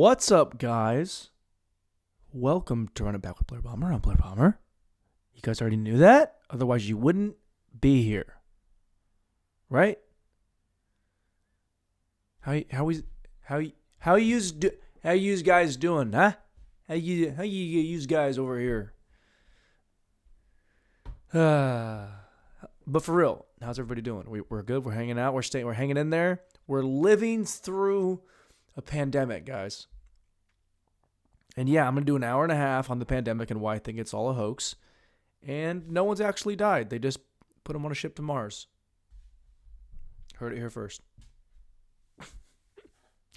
What's up, guys? Welcome to Run It Back with Blair Bomber. I'm Blair Bomber. You guys already knew that? Otherwise, you wouldn't be here. Right? How you guys doing, huh? How you guys over here? But for real, how's everybody doing? We're good. We're hanging out. We're hanging in there. We're living through a pandemic, guys. And yeah, I'm going to do an hour and a half on the pandemic and why I think it's all a hoax. And no one's actually died. They just put them on a ship to Mars. Heard it here first.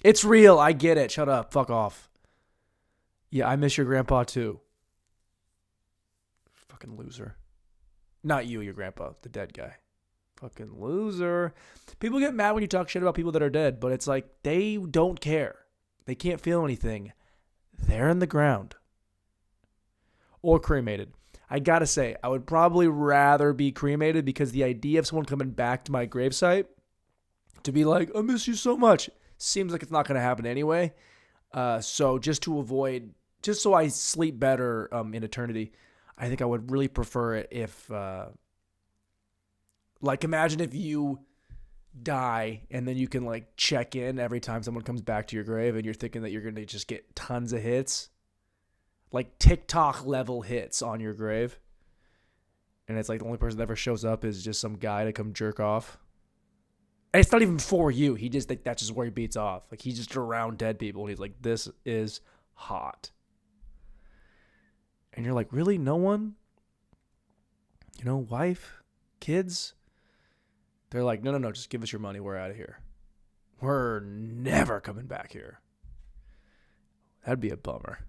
It's real. I get it. Shut up. Fuck off. Yeah, I miss your grandpa too. Fucking loser. Not you, your grandpa, the dead guy. Fucking loser. People get mad when you talk shit about people that are dead, but it's like they don't care. They can't feel anything. They're in the ground. Or cremated. I gotta say, I would probably rather be cremated because the idea of someone coming back to my gravesite to be like, I miss you so much, seems like it's not going to happen anyway. So just so I sleep better in eternity, I think I would really prefer it if, imagine if you die and then you can check in every time someone comes back to your grave and you're thinking that you're going to just get tons of hits, like TikTok level hits on your grave. And it's like the only person that ever shows up is just some guy to come jerk off. And it's not even for you. He just, that's just where he beats off. Like, he's just around dead people and he's like, this is hot. And you're like, really? No one? Wife? Kids? They're like, no, just give us your money. We're out of here. We're never coming back here. That'd be a bummer.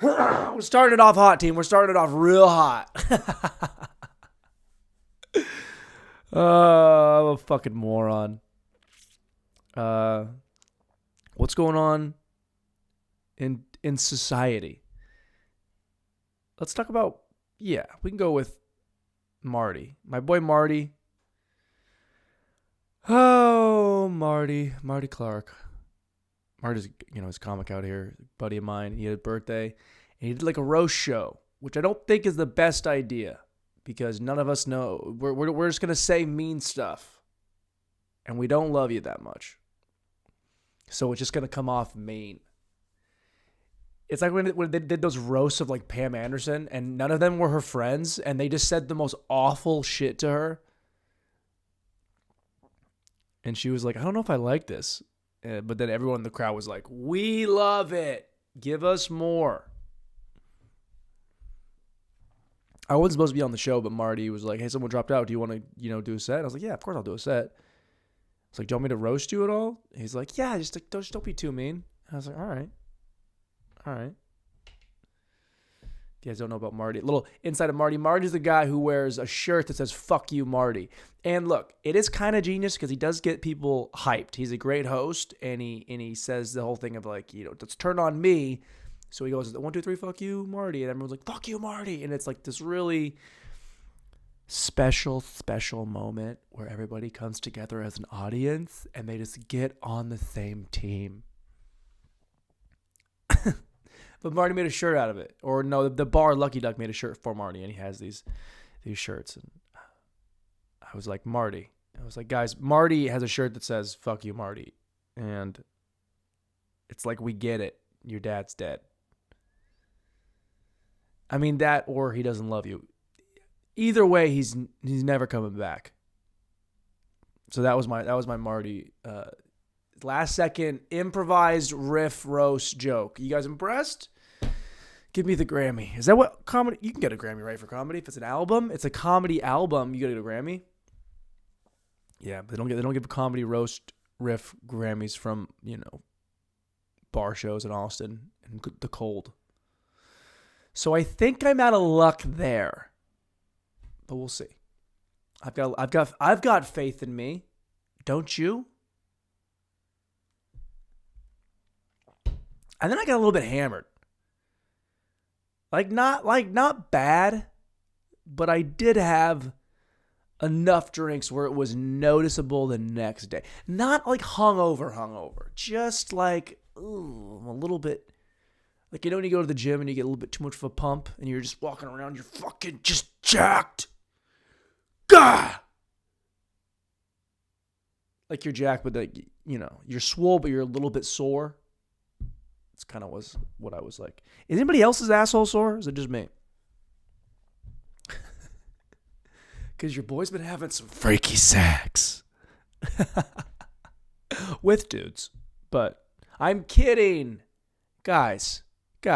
We're starting it off hot, team. We're starting it off real hot. I'm a fucking moron. What's going on in society? Let's talk about, we can go with Marty. My boy Marty. Oh, Marty Clark. Marty's, his comic out here, buddy of mine. He had a birthday, and he did a roast show, which I don't think is the best idea because none of us know. We're just gonna say mean stuff, and we don't love you that much, so it's just gonna come off mean. It's like when they did those roasts of Pam Anderson, and none of them were her friends, and they just said the most awful shit to her, and she was like, I don't know if I like this. But then everyone in the crowd was like, we love it. Give us more. I wasn't supposed to be on the show, but Marty was like, hey, someone dropped out. Do you want to, do a set? I was like, yeah, of course I'll do a set. I was like, do you want me to roast you at all? He's like, yeah, just don't be too mean. I was like, all right. You guys don't know about Marty. A little inside of Marty. Marty's the guy who wears a shirt that says, fuck you, Marty. And look, it is kind of genius because he does get people hyped. He's a great host, and he says the whole thing of let's turn on me. So he goes, 1, 2, 3, fuck you, Marty. And everyone's like, fuck you, Marty. And it's this really special moment where everybody comes together as an audience and they just get on the same team. But Marty made a shirt out of it. Or no, the bar Lucky Duck made a shirt for Marty, and he has these shirts. And I was like, Marty. I was like, guys, Marty has a shirt that says, fuck you, Marty. And it's like, we get it. Your dad's dead. I mean, that or he doesn't love you. Either way, he's never coming back. So that was my Marty last second improvised riff roast joke. You guys impressed? Give me the Grammy. Is that what comedy? You can get a Grammy, right, for comedy. If it's an album, it's a comedy album. You gotta get a Grammy. Yeah, but they don't give comedy roast riff Grammys from bar shows in Austin and the cold. So I think I'm out of luck there, but we'll see. I've got faith in me. Don't you? And then I got a little bit hammered. Not bad, but I did have enough drinks where it was noticeable the next day. Not like hungover. Just like a little bit. Like, when you go to the gym and you get a little bit too much of a pump and you're just walking around, you're fucking just jacked. Gah! Like you're jacked, but like, you're swole, but you're a little bit sore. It's kind of was what I was like. Is anybody else's asshole sore? Or is it just me? Because your boy's been having some freaky sex with dudes. But I'm kidding. Guys. We're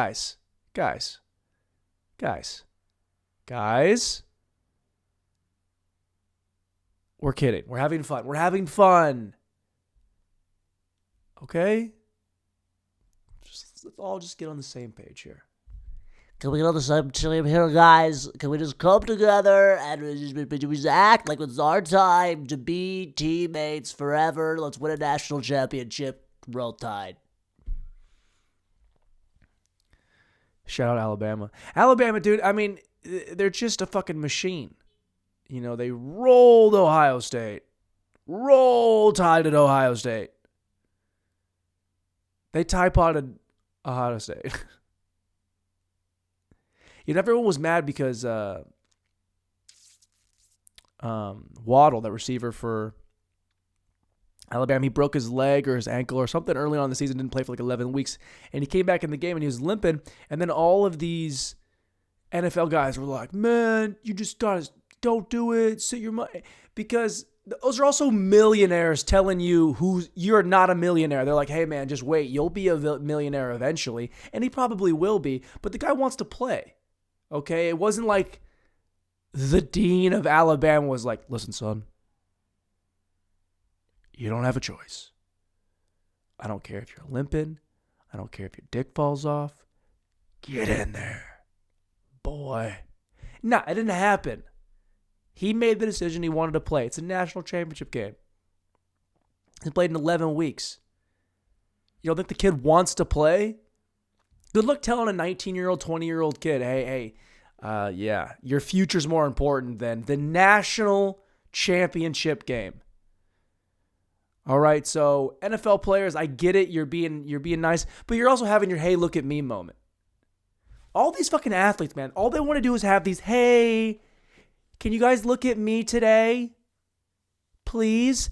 kidding. We're having fun. Okay? Let's all just get on the same page here. Can we get on the same team here, guys? Can we just come together and just act like it's our time to be teammates forever? Let's win a national championship. Roll Tide. Shout out Alabama. Alabama, dude, I mean, they're just a fucking machine. They rolled Ohio State. Roll Tide at Ohio State. They tie-potted Ohio State. Everyone was mad because Waddle, that receiver for Alabama, he broke his leg or his ankle or something early on in the season, didn't play for like 11 weeks, and he came back in the game and he was limping, and then all of these NFL guys were like, man, you just gotta, don't do it, sit your money, because those are also millionaires telling you you're not a millionaire. They're like, hey man, just wait, you'll be a millionaire eventually, and he probably will be, but the guy wants to play. Okay, it wasn't like the dean of Alabama was like, listen, son, you don't have a choice. I don't care if you're limping. I don't care if your dick falls off. Get in there, boy. No, it didn't happen. He made the decision he wanted to play. It's a national championship game. He played in 11 weeks. You don't think the kid wants to play? Good luck telling a 19-year-old, 20-year-old kid, hey, yeah, your future's more important than the national championship game. All right, so NFL players, I get it. You're being nice, but you're also having your hey, look at me moment. All these fucking athletes, man, all they want to do is have these, hey, can you guys look at me today? Please?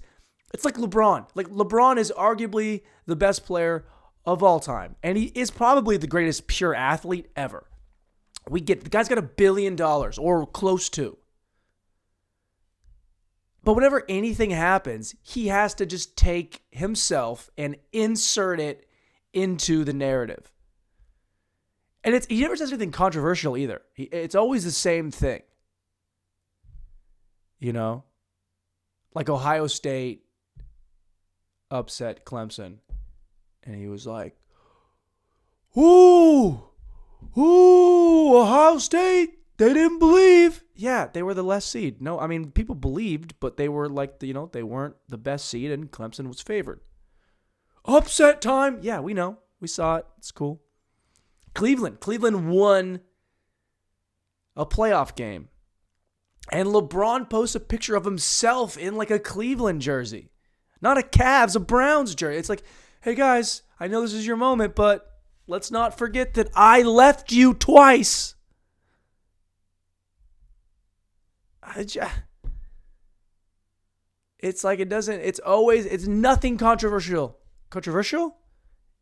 It's like LeBron. Like, LeBron is arguably the best player of all time. And he is probably the greatest pure athlete ever. We get the guy's got $1 billion or close to. But whenever anything happens, he has to just take himself and insert it into the narrative. And he never says anything controversial either. It's always the same thing. Like Ohio State upset Clemson. And he was like, ooh, Ohio State, they didn't believe. Yeah, they were the less seed. No, I mean, people believed, but they were like, they weren't the best seed, and Clemson was favored. Upset time. Yeah, we know. We saw it. It's cool. Cleveland won a playoff game. And LeBron posts a picture of himself in like a Cleveland jersey. Not a Cavs, a Browns jersey. It's like, hey guys, I know this is your moment, but let's not forget that I left you twice. It's like it's nothing controversial. Controversial?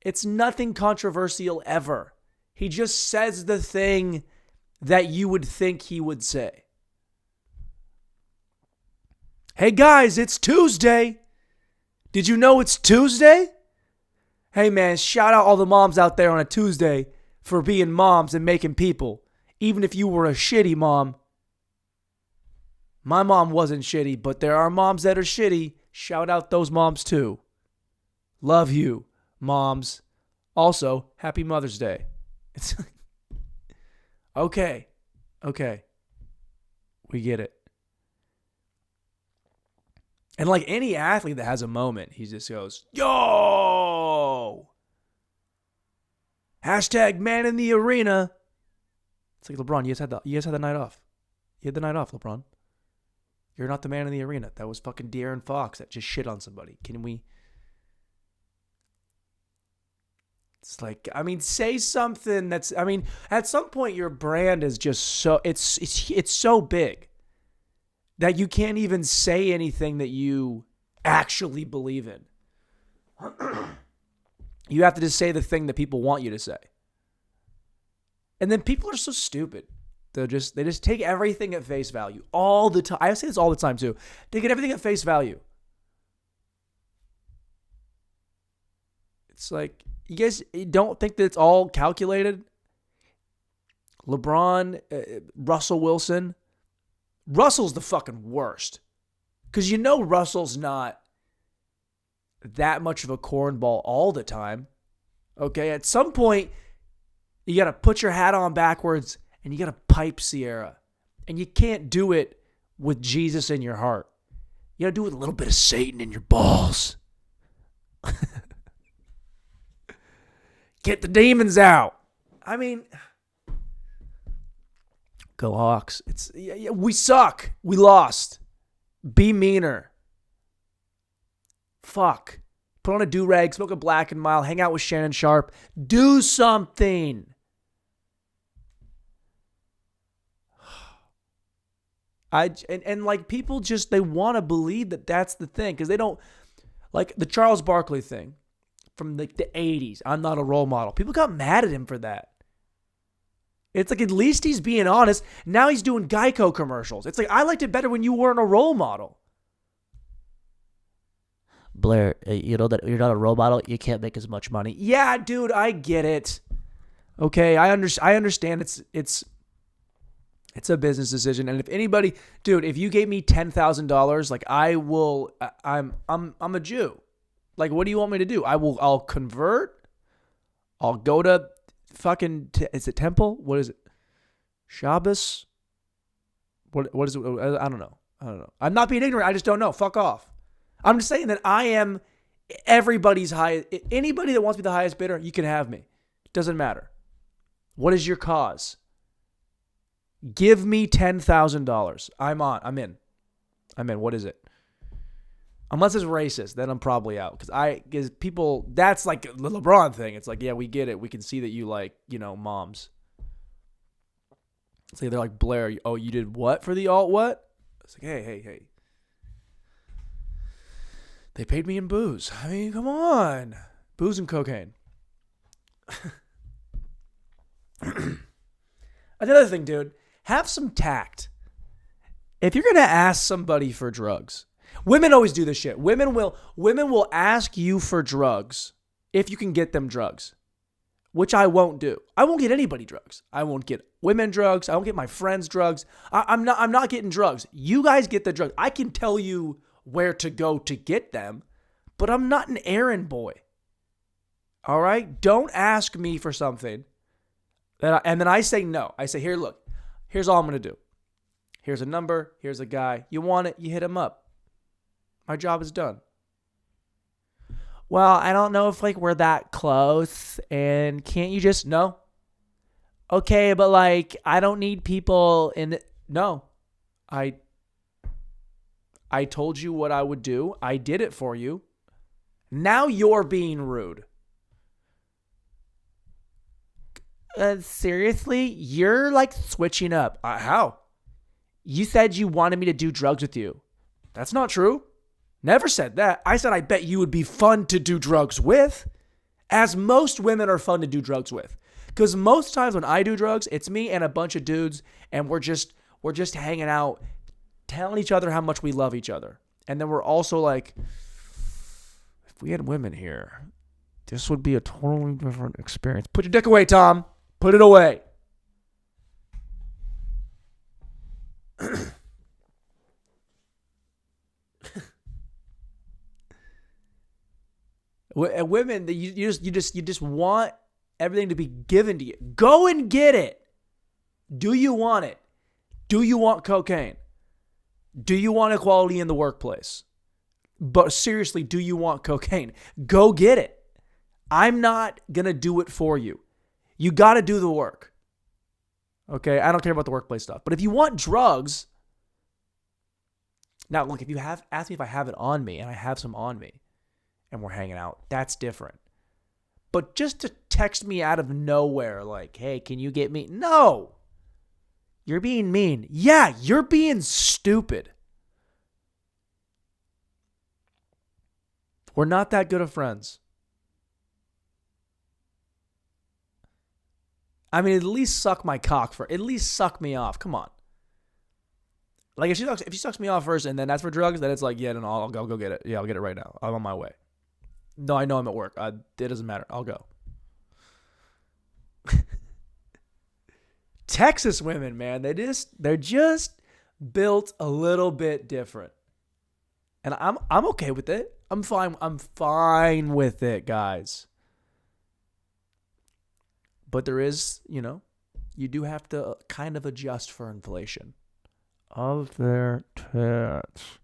It's nothing controversial ever. He just says the thing that you would think he would say. Hey guys, it's Tuesday. Did you know it's Tuesday? Hey man, shout out all the moms out there on a Tuesday for being moms and making people. Even if you were a shitty mom. My mom wasn't shitty, but there are moms that are shitty. Shout out those moms too. Love you, moms. Also, happy Mother's Day. It's okay. We get it. And like any athlete that has a moment, he just goes, yo! Hashtag man in the arena. It's like, LeBron, you guys had the night off. You had the night off, LeBron. You're not the man in the arena. That was fucking De'Aaron Fox that just shit on somebody. Can we? It's like, I mean, say something that's, I mean, at some point your brand is just so, it's so big that you can't even say anything that you actually believe in. You have to just say the thing that people want you to say. And then people are so stupid. They just take everything at face value all the time. I say this all the time too. They get everything at face value. It's like, you guys don't think that it's all calculated? LeBron, Russell Wilson. Russell's the fucking worst. Because you know Russell's not that much of a cornball all the time. Okay, at some point, you got to put your hat on backwards and you got to pipe Sierra. And you can't do it with Jesus in your heart. You got to do it with a little bit of Satan in your balls. Get the demons out. I mean, go Hawks. We suck. We lost. Be meaner. Fuck. Put on a do-rag, smoke a black and mild, hang out with Shannon Sharp. Do something. And like people just, they want to believe that that's the thing because they don't, like the Charles Barkley thing from the 80s. I'm not a role model. People got mad at him for that. It's like at least he's being honest. Now he's doing Geico commercials. It's like I liked it better when you weren't a role model. Blair, you know that you're not a role model. You can't make as much money. Yeah, dude, I get it. Okay, I understand. It's a business decision, and if anybody, dude, if you gave me $10,000, like I will, I'm a Jew. Like, what do you want me to do? I'll convert. I'll go to fucking, is it temple? What is it? Shabbos? What is it? I don't know. I'm not being ignorant. I just don't know. Fuck off. I'm just saying that I am everybody's highest. Anybody that wants to be the highest bidder, you can have me. It doesn't matter. What is your cause? Give me $10,000. I'm in. What is it? Unless it's racist, then I'm probably out. Because people, that's like the LeBron thing. It's like, yeah, we get it. We can see that you like, moms. It's like they're like, Blair, oh, you did what for the alt what? It's like, hey. They paid me in booze. I mean, come on. Booze and cocaine. Another thing, dude. Have some tact. If you're going to ask somebody for drugs, women always do this shit. Women will ask you for drugs if you can get them drugs, which I won't do. I won't get anybody drugs. I won't get women drugs. I won't get my friends drugs. I'm not getting drugs. You guys get the drugs. I can tell you where to go to get them, but I'm not an errand boy. All right? Don't ask me for something and then I say no. I say, here, look, here's all I'm going to do. Here's a number. Here's a guy. You want it? You hit him up. My job is done. Well, I don't know if we're that close and can't you just, no? Okay, but I don't need people no. I told you what I would do. I did it for you. Now you're being rude. Seriously? You're switching up. How? You said you wanted me to do drugs with you. That's not true. Never said that. I said I bet you would be fun to do drugs with, as most women are fun to do drugs with. Because most times when I do drugs, it's me and a bunch of dudes, and we're just hanging out, telling each other how much we love each other. And then we're also like, if we had women here, this would be a totally different experience. Put your dick away, Tom. Put it away. Women, you just want everything to be given to you. Go and get it. Do you want it? Do you want cocaine? Do you want equality in the workplace? But seriously, do you want cocaine? Go get it. I'm not going to do it for you. You got to do the work. Okay? I don't care about the workplace stuff. But if you want drugs, Now, look, if you have asked me if I have it on me and I have some on me and we're hanging out, that's different. But just to text me out of nowhere like, hey, can you get me? No. You're being mean. Yeah, you're being stupid. We're not that good of friends. I mean, at least suck my cock at least suck me off. Come on. Like if she sucks me off first and then that's for drugs, then it's like, yeah, no, I'll go get it. Yeah, I'll get it right now. I'm on my way. No, I know I'm at work. It doesn't matter. I'll go. Texas women, man, they're just built a little bit different. And I'm okay with it. I'm fine with it, guys. But there is, you do have to kind of adjust for inflation of their tits.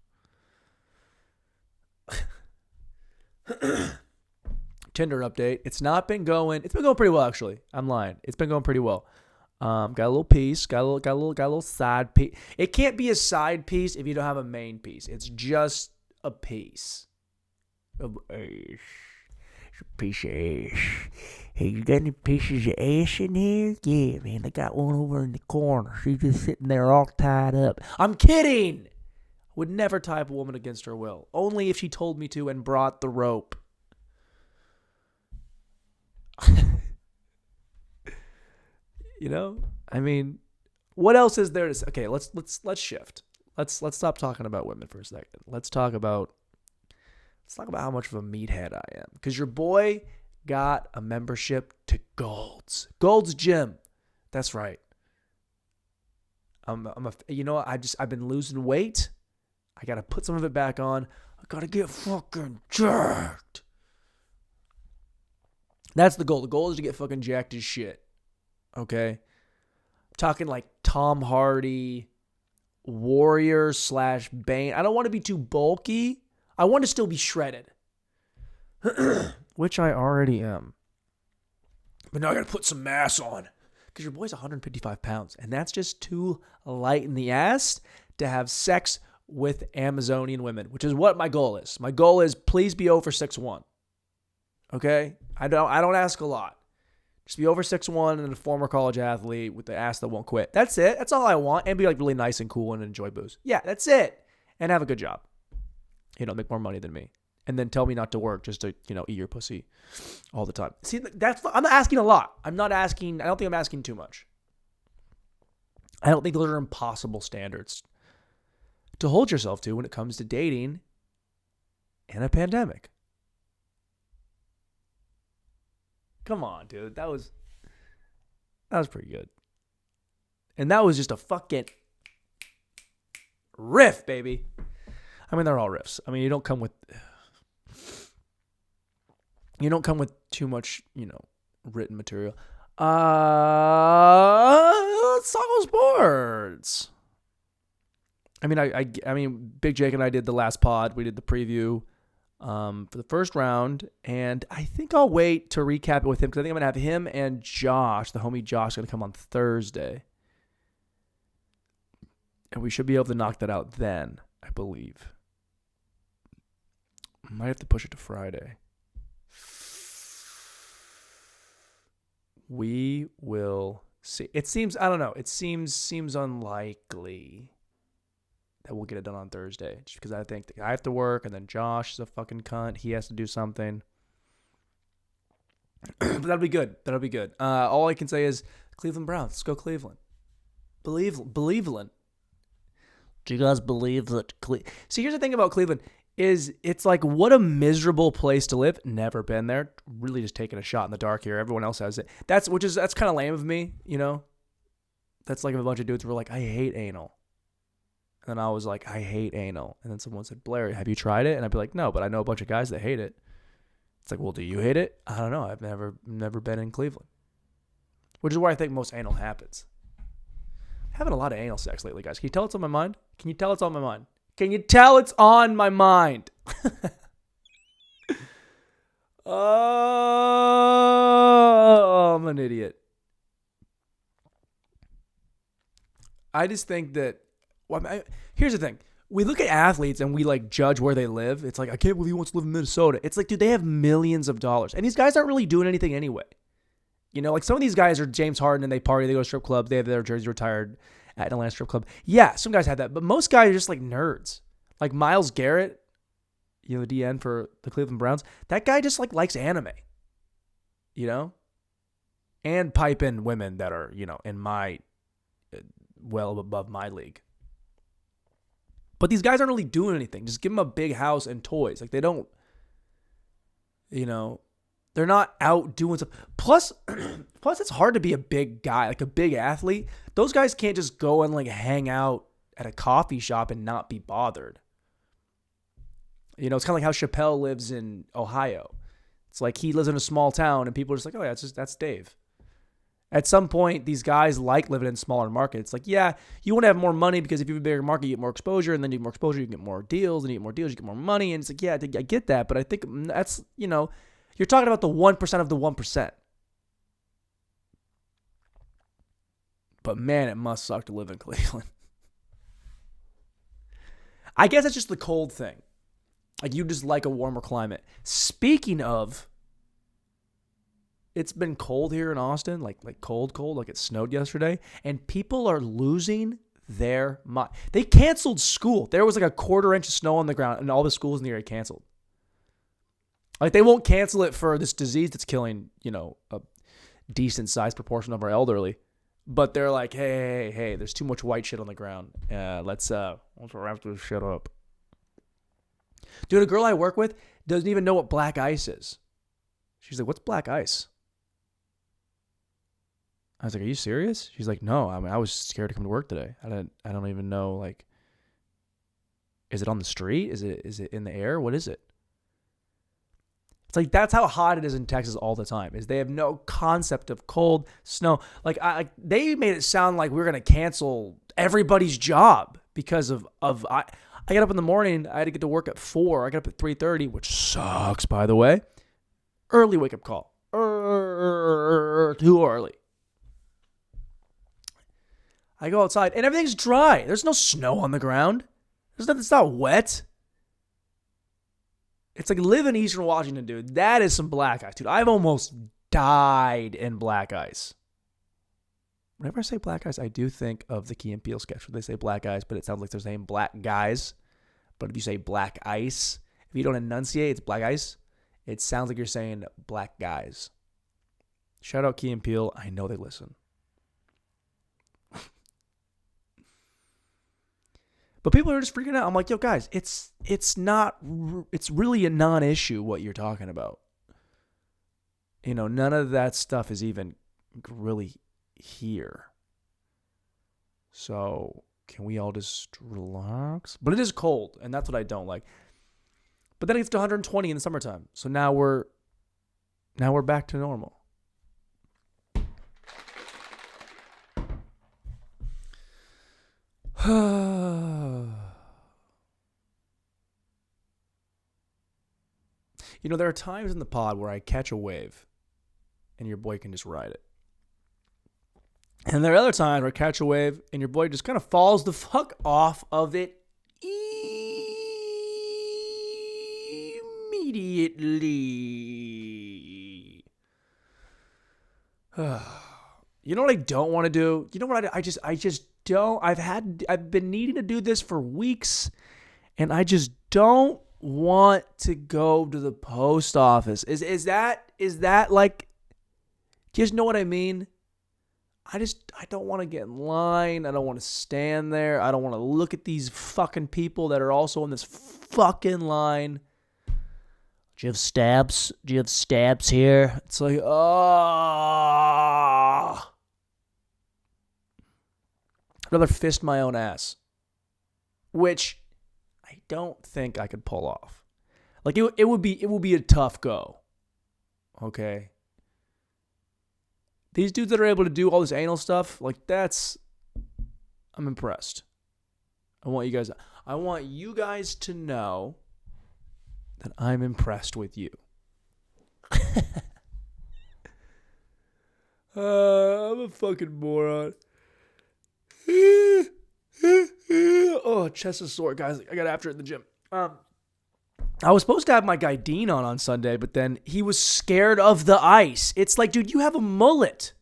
Tinder update. It's been going pretty well, actually. I'm lying. It's been going pretty well. Got a little piece, got a little side piece. It can't be a side piece if you don't have a main piece. It's just a piece. Of ass. It's a piece of ass. Hey, you got any pieces of ass in here? Yeah, man, I got one over in the corner. She's just sitting there all tied up. I'm kidding. Would never tie up a woman against her will. Only if she told me to and brought the rope. I mean, what else is there to say? Okay, let's shift. Let's stop talking about women for a second. Let's talk about how much of a meathead I am. Because your boy got a membership to Gold's Gym. That's right. I've been losing weight. I gotta put some of it back on. I gotta get fucking jacked. That's the goal. The goal is to get fucking jacked as shit. Okay? I'm talking like Tom Hardy, Warrior / Bane. I don't want to be too bulky. I want to still be shredded. Which I already am. But now I got to put some mass on. Because your boy's 155 pounds. And that's just too light in the ass to have sex with Amazonian women. Which is what my goal is. My goal is please be over 6'1". Okay? I don't ask a lot. Just be over 6'1" and a former college athlete with the ass that won't quit. That's it. That's all I want. And be like really nice and cool and enjoy booze. Yeah, that's it. And have a good job. Make more money than me. And then tell me not to work just to, eat your pussy all the time. See, I'm asking a lot. I don't think I'm asking too much. I don't think those are impossible standards to hold yourself to when it comes to dating in a pandemic. Come on, dude. That was pretty good. And that was just a fucking riff, baby. I mean, they're all riffs. I mean, you don't come with too much, written material. Let's talk about sports. I mean, Big Jake and I did the last pod. We did the preview for the first round, and I think I'll wait to recap it with him because I think I'm gonna have him and Josh, the homie Josh, gonna come on Thursday, and we should be able to knock that out then, I believe. Might have to push it to Friday. We will see. It seems unlikely that we'll get it done on Thursday. Just because I think I have to work, and then Josh is a fucking cunt. He has to do something. But that'll be good. All I can say is Cleveland Browns. Let's go Cleveland. Believeland. Do you guys believe that See, here's the thing about Cleveland. It's like, what a miserable place to live. Never been there. Really just taking a shot in the dark here. Everyone else has it. That's kind of lame of me, That's like a bunch of dudes who were like, I hate anal. And then I was like, I hate anal. And then someone said, Blair, have you tried it? And I'd be like, no, but I know a bunch of guys that hate it. It's like, well, do you hate it? I don't know. I've never been in Cleveland. Which is where I think most anal happens. I'm having a lot of anal sex lately, guys. Can you tell it's on my mind? Can you tell it's on my mind? Oh, I'm an idiot. I just think that... here's the thing. we look at athletes and we like judge where they live. It's like, I can't believe he wants to live in Minnesota. It's like, dude, they have millions of dollars. And these guys aren't really doing anything anyway. You know, like some of these guys are James Harden and they party, they go to strip clubs, they have their jersey retired at an Atlanta strip club. Yeah, some guys have that. But most guys are just like nerds. Like Myles Garrett, you know, the DN for the Cleveland Browns. That guy just like likes anime. You know? And pipe in women that are, you know, in my, well above my league. But these guys aren't really doing anything. Just give them a big house and toys. Like they don't, you know, they're not out doing stuff. Plus it's hard to be a big guy, like a big athlete. Those guys can't just go and like hang out at a coffee shop and not be bothered. You know, it's kind of like how Chappelle lives in Ohio. It's like he lives in a small town and people are just like, oh yeah, that's Dave. At some point, these guys like living in smaller markets. Like, yeah, you want to have more money because if you have a bigger market, you get more exposure, and then you get more exposure, you get more deals, and you get more deals, you get more money. And it's like, yeah, I get that, but I think that's, you know, you're talking about the 1% of the 1%. But man, it must suck to live in Cleveland. I guess it's just the cold thing. Like, you just like a warmer climate. Speaking of, it's been cold here in Austin, like cold, like it snowed yesterday, and people are losing their mind. They canceled school. There was like a 1/4 inch of snow on the ground, and all the schools in the area canceled. Like, they won't cancel it for this disease that's killing, you know, a decent sized proportion of our elderly. But they're like, hey, there's too much white shit on the ground. Let's wrap this shit up. Dude, a girl I work with doesn't even know what black ice is. She's like, what's black ice? I was like, are you serious? She's like, no, I mean, I was scared to come to work today. I don't even know, like, is it on the street? Is it in the air? What is it? It's like, that's how hot it is in Texas all the time, is they have no concept of cold, snow. Like, they made it sound like we were going to cancel everybody's job because of I get up in the morning. I had to get to work at 4. I got up at 3:30, which sucks, by the way. Early wake-up call. Too early. I go outside, and everything's dry. There's no snow on the ground. It's not wet. It's like live in Eastern Washington, dude. That is some black ice, dude. I've almost died in black ice. Whenever I say black ice, I do think of the Key and Peele sketch where they say black ice, but it sounds like they're saying black guys. But if you say black ice, if you don't enunciate, it's black ice. It sounds like you're saying black guys. Shout out Key and Peele. I know they listen. But people are just freaking out. I'm like, yo, guys, it's really a non-issue what you're talking about. You know, none of that stuff is even really here. So can we all just relax? But it is cold, and that's what I don't like. But then it gets to 120 in the summertime. So now we're back to normal. You know, there are times in the pod where I catch a wave and your boy can just ride it. And there are other times where I catch a wave and your boy just kind of falls the fuck off of it immediately. You know what I don't want to do? You know what I just don't. I've been needing to do this for weeks, and I just don't want to go to the post office. Is that like, do you just know what I mean? I don't want to get in line. I don't want to stand there. I don't want to look at these fucking people that are also in this fucking line. Do you have stabs? Do you have stabs here? It's like, oh. I'd rather fist my own ass, which I don't think I could pull off. Like, it would be a tough go. Okay. These dudes that are able to do all this anal stuff, like, I'm impressed. I want you guys to know that I'm impressed with you. I'm a fucking moron. Oh, chest is sore, guys. I got after it in the gym. I was supposed to have my guy Dean on Sunday, but then he was scared of the ice. It's like, dude, you have a mullet.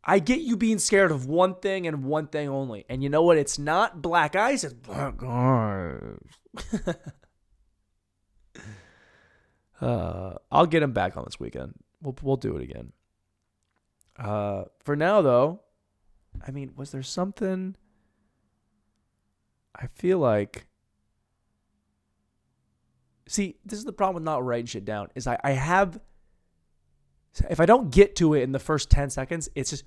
I get you being scared of one thing and one thing only. And you know what? It's not black ice. It's black ice. I'll get him back on this weekend. We'll do it again. For now, though, I mean, was there something? I feel like. See, this is the problem with not writing shit down. Is I have. If I don't get to it in the first 10 seconds, it's just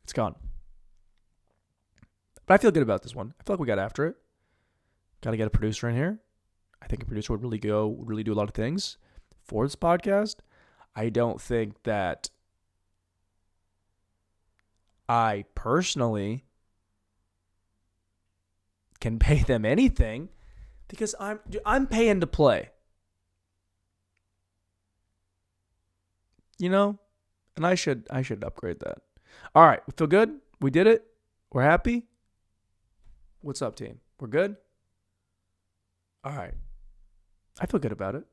it's gone. But I feel good about this one. I feel like we got after it. Got to get a producer in here. I think a producer would really do a lot of things for this podcast. I don't think that I personally can pay them anything because I'm paying to play. You know? And I should upgrade that. All right, we feel good? We did it? We're happy? What's up, team? We're good? All right. I feel good about it.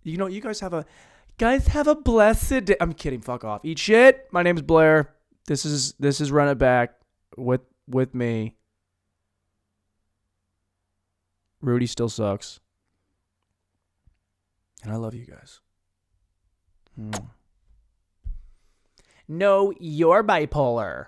You know, you guys have a blessed day. I'm kidding. Fuck off. Eat shit. My name's Blair. This is Run It Back with me. Rudy still sucks. And I love you guys. No, you're bipolar.